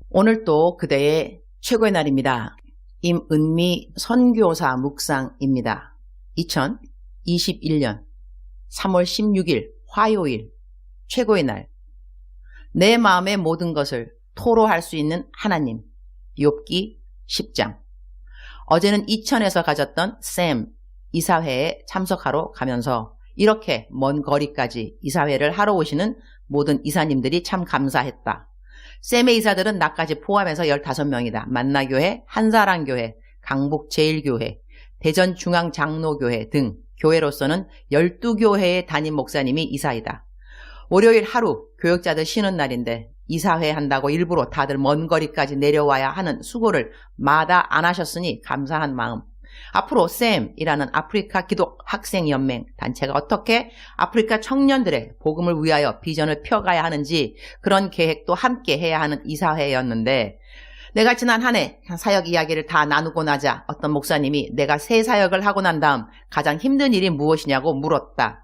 오늘 또 그대의 최고의 날입니다. 임은미 선교사 묵상입니다. 2021년 3월 16일 화요일 최고의 날. 내 마음의 모든 것을 토로할 수 있는 하나님. 욥기 10장. 어제는 이천에서 가졌던 샘 이사회에 참석하러 가면서 이렇게 먼 거리까지 이사회를 하러 오시는 모든 이사님들이 참 감사했다. 샘의 이사들은 나까지 포함해서 15명이다. 만나교회, 한사랑교회, 강북제일교회, 대전중앙장로교회 등 교회로서는 12교회의 담임 목사님이 이사이다. 월요일 하루 교역자들 쉬는 날인데 이사회 한다고 일부러 다들 먼 거리까지 내려와야 하는 수고를 마다 안 하셨으니 감사한 마음. 앞으로 샘이라는 아프리카 기독 학생연맹 단체가 어떻게 아프리카 청년들의 복음을 위하여 비전을 펴가야 하는지 그런 계획도 함께 해야 하는 이사회였는데, 내가 지난 한 해 사역 이야기를 다 나누고 나자 어떤 목사님이 내가 새 사역을 하고 난 다음 가장 힘든 일이 무엇이냐고 물었다.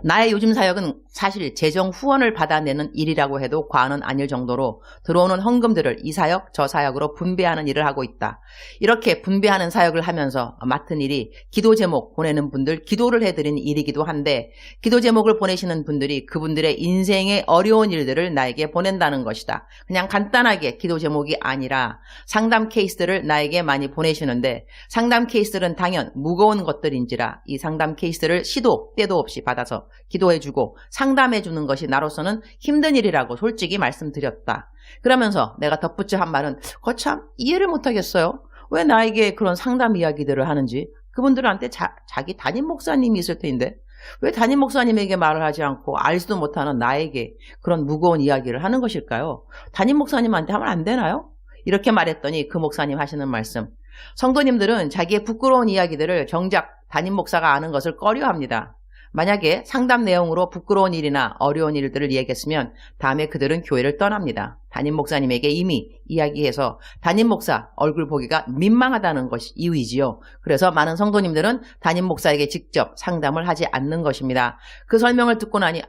나의 요즘 사역은 사실 재정 후원을 받아내는 일이라고 해도 과언은 아닐 정도로 들어오는 헌금들을 이 사역, 저 사역으로 분배하는 일을 하고 있다. 이렇게 분배하는 사역을 하면서 맡은 일이 기도 제목 보내는 분들 기도를 해드리는 일이기도 한데, 기도 제목을 보내시는 분들이 그분들의 인생의 어려운 일들을 나에게 보낸다는 것이다. 그냥 간단하게 기도 제목이 아니라 상담 케이스들을 나에게 많이 보내시는데, 상담 케이스들은 당연 무거운 것들인지라 이 상담 케이스를 시도 때도 없이 받아서 기도해주고 상담해주는 것이 나로서는 힘든 일이라고 솔직히 말씀드렸다. 그러면서 내가 덧붙여 한 말은 거참 이해를 못하겠어요. 왜 나에게 그런 상담 이야기들을 하는지. 그분들한테 자기 담임 목사님이 있을 텐데 왜 담임 목사님에게 말을 하지 않고 알지도 못하는 나에게 그런 무거운 이야기를 하는 것일까요? 담임 목사님한테 하면 안 되나요? 이렇게 말했더니 그 목사님 하시는 말씀. 성도님들은 자기의 부끄러운 이야기들을 정작 담임 목사가 아는 것을 꺼려합니다. 만약에 상담 내용으로 부끄러운 일이나 어려운 일들을 얘기했으면 다음에 그들은 교회를 떠납니다. 담임 목사님에게 이미 이야기해서 담임 목사 얼굴 보기가 민망하다는 것이 이유이지요. 그래서 많은 성도님들은 담임 목사에게 직접 상담을 하지 않는 것입니다. 그 설명을 듣고 나니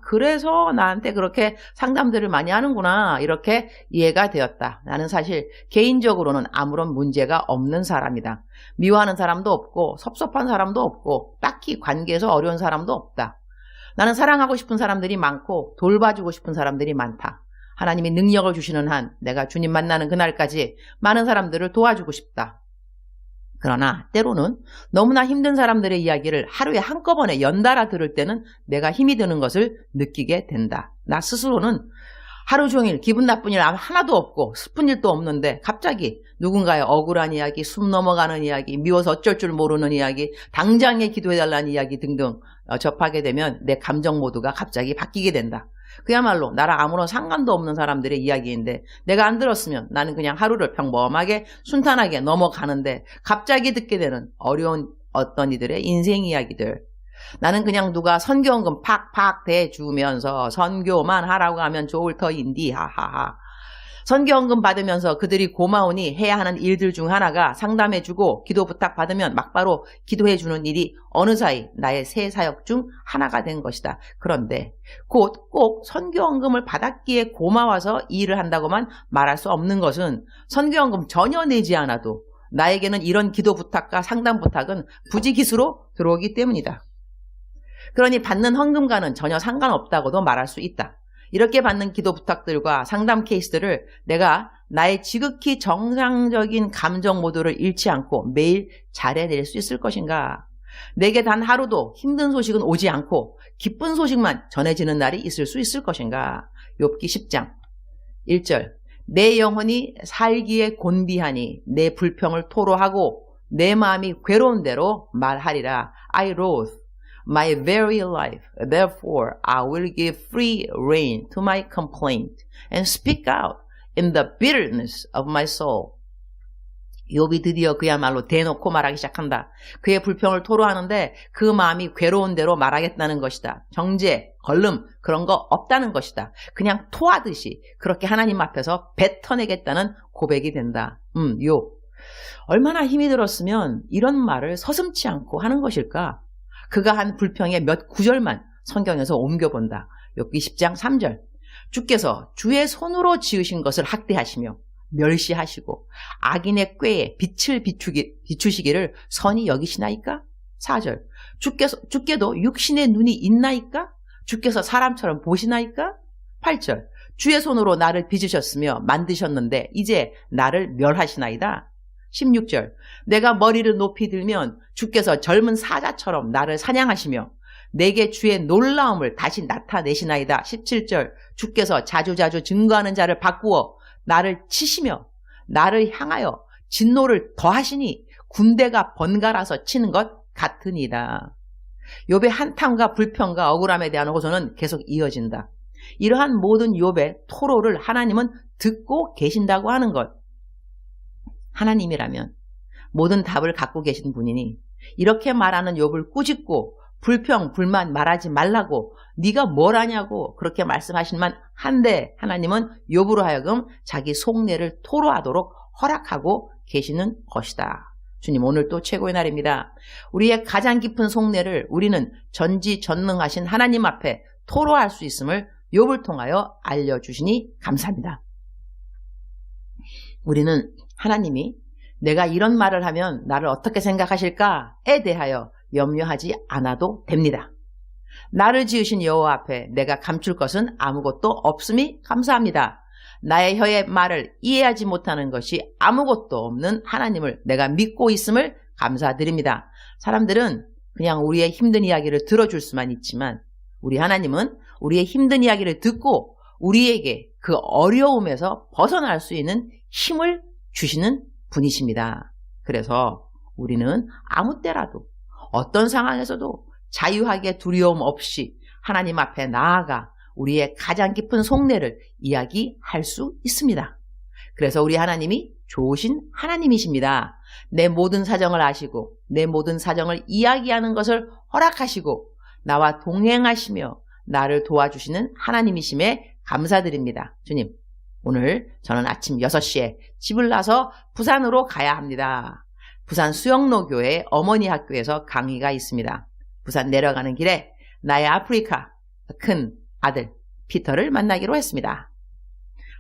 그래서 나한테 그렇게 상담들을 많이 하는구나, 이렇게 이해가 되었다. 나는 사실 개인적으로는 아무런 문제가 없는 사람이다. 미워하는 사람도 없고 섭섭한 사람도 없고 딱히 관계에서 어려운 사람도 없다. 나는 사랑하고 싶은 사람들이 많고 돌봐주고 싶은 사람들이 많다. 하나님이 능력을 주시는 한 내가 주님 만나는 그날까지 많은 사람들을 도와주고 싶다. 그러나 때로는 너무나 힘든 사람들의 이야기를 하루에 한꺼번에 연달아 들을 때는 내가 힘이 드는 것을 느끼게 된다. 나 스스로는 하루 종일 기분 나쁜 일 하나도 없고 슬픈 일도 없는데 갑자기 누군가의 억울한 이야기, 숨 넘어가는 이야기, 미워서 어쩔 줄 모르는 이야기, 당장에 기도해달라는 이야기 등등 접하게 되면 내 감정 모드가 갑자기 바뀌게 된다. 그야말로 나랑 아무런 상관도 없는 사람들의 이야기인데 내가 안 들었으면 나는 그냥 하루를 평범하게 순탄하게 넘어가는데 갑자기 듣게 되는 어려운 어떤 이들의 인생 이야기들. 나는 그냥 누가 선교헌금 팍팍 대주면서 선교만 하라고 하면 좋을 터인디 하하하. 선교헌금 받으면서 그들이 고마우니 해야 하는 일들 중 하나가 상담해주고 기도 부탁받으면 막바로 기도해주는 일이 어느 사이 나의 새 사역 중 하나가 된 것이다. 그런데 곧 꼭 선교헌금을 받았기에 고마워서 이 일을 한다고만 말할 수 없는 것은 선교헌금 전혀 내지 않아도 나에게는 이런 기도 부탁과 상담 부탁은 부지기수로 들어오기 때문이다. 그러니 받는 헌금과는 전혀 상관없다고도 말할 수 있다. 이렇게 받는 기도 부탁들과 상담 케이스들을 내가 나의 지극히 정상적인 감정 모드를 잃지 않고 매일 잘해낼 수 있을 것인가? 내게 단 하루도 힘든 소식은 오지 않고 기쁜 소식만 전해지는 날이 있을 수 있을 것인가? 욥기 10장 1절. 내 영혼이 살기에 곤비하니 내 불평을 토로하고 내 마음이 괴로운 대로 말하리라. I wrote my very life, therefore I will give free rein to my complaint and speak out in the bitterness of my soul. 욥이 드디어 그야말로 대놓고 말하기 시작한다. 그의 불평을 토로하는데 그 마음이 괴로운 대로 말하겠다는 것이다. 정죄, 걸름 그런 거 없다는 것이다. 그냥 토하듯이 그렇게 하나님 앞에서 뱉어내겠다는 고백이 된다. 욥. 얼마나 힘이 들었으면 이런 말을 서슴지 않고 하는 것일까? 그가 한 불평의 몇 구절만 성경에서 옮겨본다. 욥기 10장 3절. 주께서 주의 손으로 지으신 것을 학대하시며 멸시하시고 악인의 꾀에 빛을 비추시기를 선히 여기시나이까? 4절. 주께도 육신의 눈이 있나이까? 주께서 사람처럼 보시나이까? 8절. 주의 손으로 나를 빚으셨으며 만드셨는데 이제 나를 멸하시나이다. 16절. 내가 머리를 높이 들면 주께서 젊은 사자처럼 나를 사냥하시며 내게 주의 놀라움을 다시 나타내시나이다. 17절. 주께서 자주자주 증거하는 자를 바꾸어 나를 치시며 나를 향하여 진노를 더하시니 군대가 번갈아서 치는 것 같으니이다. 욥의 한탄과 불평과 억울함에 대한 호소는 계속 이어진다. 이러한 모든 욥의 토로를 하나님은 듣고 계신다고 하는 것. 하나님이라면 모든 답을 갖고 계신 분이니 이렇게 말하는 욥을 꾸짖고 불평, 불만 말하지 말라고 네가 뭘 하냐고 그렇게 말씀하실 만한데 하나님은 욥으로 하여금 자기 속내를 토로하도록 허락하고 계시는 것이다. 주님, 오늘 또 최고의 날입니다. 우리의 가장 깊은 속내를 우리는 전지전능하신 하나님 앞에 토로할 수 있음을 욥을 통하여 알려주시니 감사합니다. 우리는 하나님이 내가 이런 말을 하면 나를 어떻게 생각하실까에 대하여 염려하지 않아도 됩니다. 나를 지으신 여호와 앞에 내가 감출 것은 아무것도 없음이 감사합니다. 나의 혀의 말을 이해하지 못하는 것이 아무것도 없는 하나님을 내가 믿고 있음을 감사드립니다. 사람들은 그냥 우리의 힘든 이야기를 들어줄 수만 있지만 우리 하나님은 우리의 힘든 이야기를 듣고 우리에게 그 어려움에서 벗어날 수 있는 힘을 주시는 분이십니다. 그래서 우리는 아무 때라도 어떤 상황에서도 자유하게 두려움 없이 하나님 앞에 나아가 우리의 가장 깊은 속내를 이야기할 수 있습니다. 그래서 우리 하나님이 좋으신 하나님이십니다. 내 모든 사정을 아시고 내 모든 사정을 이야기하는 것을 허락하시고 나와 동행하시며 나를 도와주시는 하나님이심에 감사드립니다. 주님, 오늘 저는 아침 6시에 집을 나서 부산으로 가야 합니다. 부산 수영로교회 어머니 학교에서 강의가 있습니다. 부산 내려가는 길에 나의 아프리카 큰 아들 피터를 만나기로 했습니다.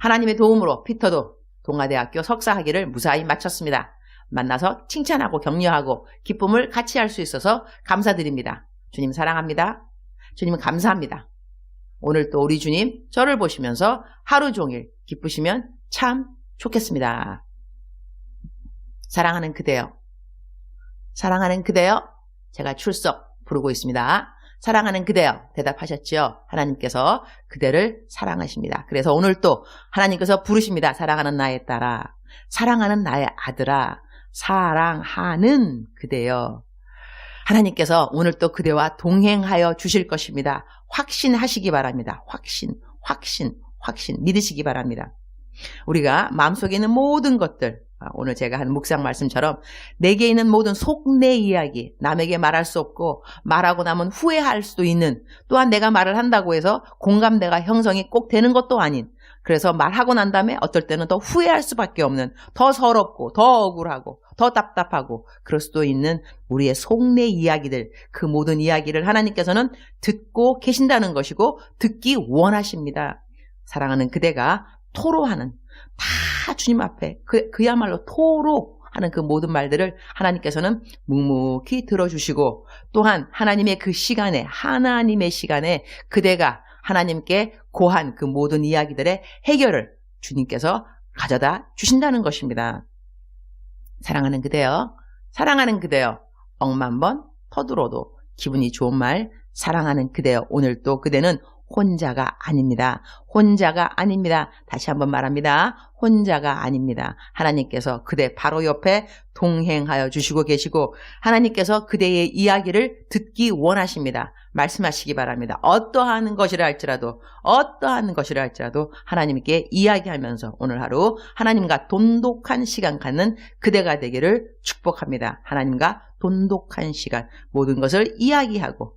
하나님의 도움으로 피터도 동아대학교 석사학위를 무사히 마쳤습니다. 만나서 칭찬하고 격려하고 기쁨을 같이 할 수 있어서 감사드립니다. 주님 사랑합니다. 주님 감사합니다. 오늘 또 우리 주님 저를 보시면서 하루 종일 기쁘시면 참 좋겠습니다. 사랑하는 그대여, 사랑하는 그대여, 제가 출석 부르고 있습니다. 사랑하는 그대여, 대답하셨죠? 하나님께서 그대를 사랑하십니다. 그래서 오늘 또 하나님께서 부르십니다. 사랑하는 나의 딸아, 사랑하는 나의 아들아, 사랑하는 그대여. 하나님께서 오늘 또 그대와 동행하여 주실 것입니다. 확신하시기 바랍니다. 확신 믿으시기 바랍니다. 우리가 마음속에 있는 모든 것들, 오늘 제가 한 묵상 말씀처럼 내게 있는 모든 속내 이야기, 남에게 말할 수 없고 말하고 나면 후회할 수도 있는, 또한 내가 말을 한다고 해서 공감대가 형성이 꼭 되는 것도 아닌, 그래서 말하고 난 다음에 어떨 때는 더 후회할 수밖에 없는, 더 서럽고 더 억울하고 더 답답하고 그럴 수도 있는 우리의 속내 이야기들, 그 모든 이야기를 하나님께서는 듣고 계신다는 것이고 듣기 원하십니다. 사랑하는 그대가 토로하는, 다 주님 앞에 그야말로 토로하는 그 모든 말들을 하나님께서는 묵묵히 들어주시고, 또한 하나님의 그 시간에, 하나님의 시간에 그대가 하나님께 고한 그 모든 이야기들의 해결을 주님께서 가져다 주신다는 것입니다. 사랑하는 그대여, 사랑하는 그대여, 억만 번 터들어도 기분이 좋은 말, 사랑하는 그대여, 오늘 또 그대는 혼자가 아닙니다. 혼자가 아닙니다. 다시 한번 말합니다. 혼자가 아닙니다. 하나님께서 그대 바로 옆에 동행하여 주시고 계시고 하나님께서 그대의 이야기를 듣기 원하십니다. 말씀하시기 바랍니다. 어떠한 것이라 할지라도 하나님께 이야기하면서 오늘 하루 하나님과 돈독한 시간 갖는 그대가 되기를 축복합니다. 하나님과 돈독한 시간, 모든 것을 이야기하고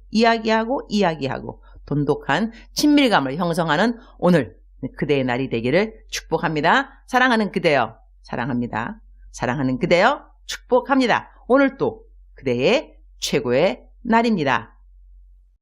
돈독한 친밀감을 형성하는 오늘 그대의 날이 되기를 축복합니다. 사랑하는 그대여, 사랑합니다. 사랑하는 그대여, 축복합니다. 오늘 또 그대의 최고의 날입니다.